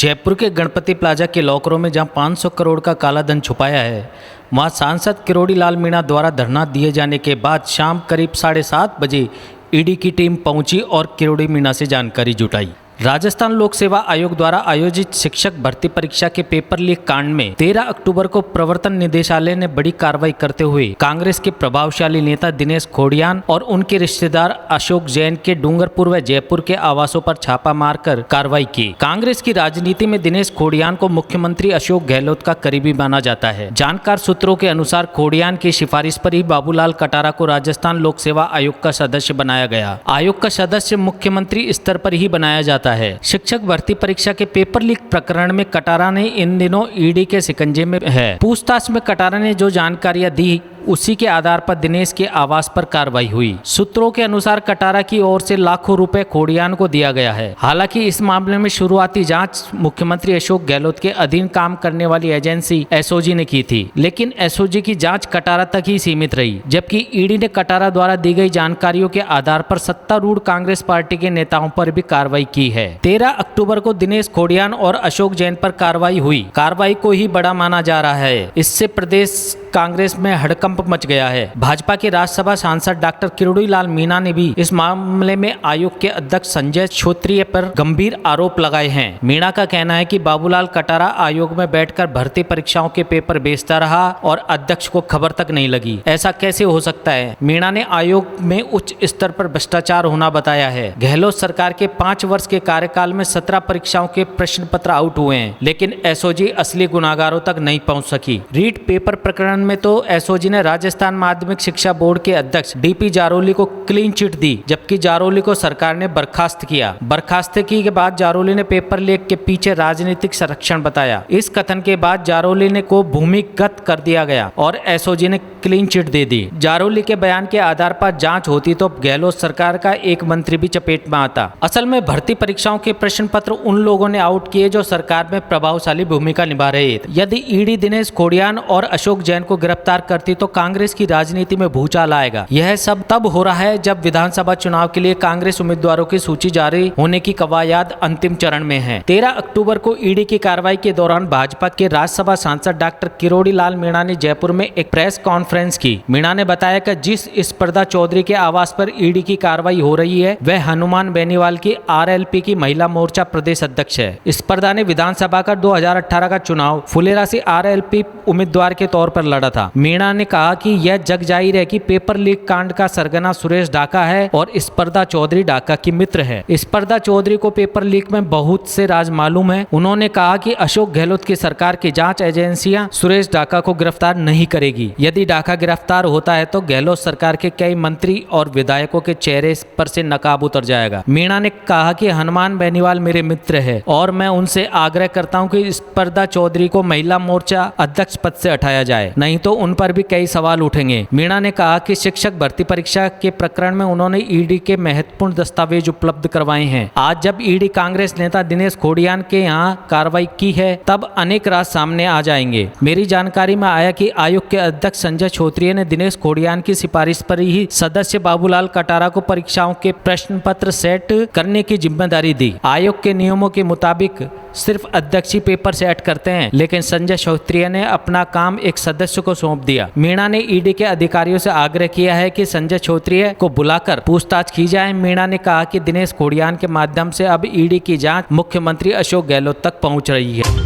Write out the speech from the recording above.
जयपुर के गणपति प्लाजा के लॉकरों में जहां 500 करोड़ का काला धन छुपाया है, वहां सांसद किरोड़ी लाल मीणा द्वारा धरना दिए जाने के बाद शाम करीब 7:30 बजे ईडी की टीम पहुंची और किरोड़ी मीणा से जानकारी जुटाई। राजस्थान लोक सेवा आयोग द्वारा आयोजित शिक्षक भर्ती परीक्षा के पेपर लीक कांड में 13 अक्टूबर को प्रवर्तन निदेशालय ने बड़ी कार्रवाई करते हुए कांग्रेस के प्रभावशाली नेता दिनेश खोड़ियान और उनके रिश्तेदार अशोक जैन के डूंगरपुर व जयपुर के आवासों पर छापा मारकर कार्रवाई की। कांग्रेस की राजनीति में दिनेश खोड़ियान को मुख्यमंत्री अशोक गहलोत का करीबी माना जाता है। जानकार सूत्रों के अनुसार खोड़ियान की सिफारिश पर ही बाबूलाल कटारा को राजस्थान लोक सेवा आयोग का सदस्य बनाया गया। आयोग का सदस्य मुख्यमंत्री स्तर पर ही बनाया जाता है। शिक्षक भर्ती परीक्षा के पेपर लीक प्रकरण में कटारा ने इन दिनों ईडी के शिकंजे में है। पूछताछ में कटारा ने जो जानकारियां दी उसी के आधार पर दिनेश के आवास पर कार्रवाई हुई। सूत्रों के अनुसार कटारा की ओर से लाखों रुपए खोड़ियान को दिया गया है। हालांकि इस मामले में शुरुआती जांच मुख्यमंत्री अशोक गहलोत के अधीन काम करने वाली एजेंसी एसओजी ने की थी, लेकिन एसओजी की जांच कटारा तक ही सीमित रही, जबकि ईडी ने कटारा द्वारा दी गई जानकारियों के आधार पर सत्तारूढ़ कांग्रेस पार्टी के नेताओं पर भी कार्रवाई की है। 13 अक्टूबर को दिनेश खोड़ियान और अशोक जैन पर कार्रवाई हुई। कार्रवाई को ही बड़ा माना जा रहा है। इससे प्रदेश कांग्रेस में हड़कंप मच गया है। भाजपा के राज्यसभा सांसद डॉक्टर किरोड़ी लाल मीणा ने भी इस मामले में आयोग के अध्यक्ष संजय छोत्रिय पर गंभीर आरोप लगाए हैं। मीणा का कहना है कि बाबूलाल कटारा आयोग में बैठकर भर्ती परीक्षाओं के पेपर बेचता रहा और अध्यक्ष को खबर तक नहीं लगी। ऐसा कैसे हो सकता है? मीणा ने आयोग में उच्च स्तर पर भ्रष्टाचार होना बताया है। गहलोत सरकार के 5 वर्ष के कार्यकाल में 17 परीक्षाओं के प्रश्न पत्र आउट हुए हैं, लेकिन एसओजी असली गुनाहगारों तक नहीं पहुंच सकी। रीट पेपर प्रकरण में तो एसओजी ने राजस्थान माध्यमिक शिक्षा बोर्ड के अध्यक्ष डीपी जारोली को क्लीन चिट दी, जबकि जारोली को सरकार ने बर्खास्त किया। बर्खास्तगी के बाद जारोली ने पेपर लीक के पीछे राजनीतिक संरक्षण बताया। इस कथन के बाद जारोली ने को भूमिगत कर दिया गया और एसओजी ने क्लीन चिट दे दी। जारोली के बयान के आधार पर जांच होती तो गहलोत सरकार का एक मंत्री भी चपेट में आता। असल में भर्ती परीक्षाओं के प्रश्न पत्र उन लोगों ने आउट किए जो सरकार में प्रभावशाली भूमिका निभा रहे थे। यदि ईडी दिनेश खोड़ियान और अशोक जैन को गिरफ्तार करती तो कांग्रेस की राजनीति में भूचाल आएगा। यह सब तब हो रहा है जब विधानसभा चुनाव के लिए कांग्रेस उम्मीदवारों की सूची जारी होने की कवायद अंतिम चरण में है। 13 अक्टूबर को ईडी की कार्रवाई के दौरान भाजपा के राज्यसभा सांसद डॉक्टर किरोड़ी लाल मीणा ने जयपुर में एक प्रेस कॉन्फ्रेंस की। मीणा ने बताया कि जिस स्पर्धा चौधरी के आवास पर ईडी की कार्रवाई हो रही है वह हनुमान बेनीवाल की आरएलपी की महिला मोर्चा प्रदेश अध्यक्ष है। स्पर्धा ने विधानसभा का 2018 का चुनाव फुलेरा से आरएलपी उम्मीदवार के तौर पर लड़ा था। मीणा ने कहा कि यह जग जाहिर है कि पेपर लीक कांड का सरगना सुरेश डाका है और स्पर्धा चौधरी डाका की मित्र है। स्पर्धा चौधरी को पेपर लीक में बहुत से राज मालूम है। उन्होंने कहा कि अशोक गहलोत की सरकार की जांच एजेंसियां सुरेश डाका को गिरफ्तार नहीं करेगी। यदि डाका गिरफ्तार होता है तो गहलोत सरकार के कई मंत्री और विधायकों के चेहरे पर से नकाब उतर जाएगा। मीणा ने कहा कि हनुमान बेनीवाल मेरे मित्र है और मैं उनसे आग्रह करता हूं कि स्पर्धा चौधरी को महिला मोर्चा अध्यक्ष पद से हटाया जाए, नहीं तो उन पर भी कई सवाल उठेंगे। मीणा ने कहा कि शिक्षक भर्ती परीक्षा के प्रकरण में उन्होंने ईडी के महत्वपूर्ण दस्तावेज उपलब्ध करवाए हैं। आज जब ईडी कांग्रेस नेता दिनेश खोड़ियान के यहां कार्रवाई की है तब अनेक राज सामने आ जाएंगे। मेरी जानकारी में आया कि आयोग के अध्यक्ष संजय छोत्रिय ने दिनेश खोड़ियान की सिफारिश पर ही सदस्य बाबूलाल कटारा को परीक्षाओं के प्रश्न पत्र सेट करने की जिम्मेदारी दी। आयोग के नियमों के मुताबिक सिर्फ अध्यक्ष ही पेपर सेट करते हैं, लेकिन संजय छोत्रिय ने अपना काम एक सदस्य को सौंप दिया। मीणा ने ईडी के अधिकारियों से आग्रह किया है कि संजय छोत्रिय को बुलाकर पूछताछ की जाए। मीणा ने कहा कि दिनेश खोड़ियान के माध्यम से अब ईडी की जांच मुख्यमंत्री अशोक गहलोत तक पहुंच रही है।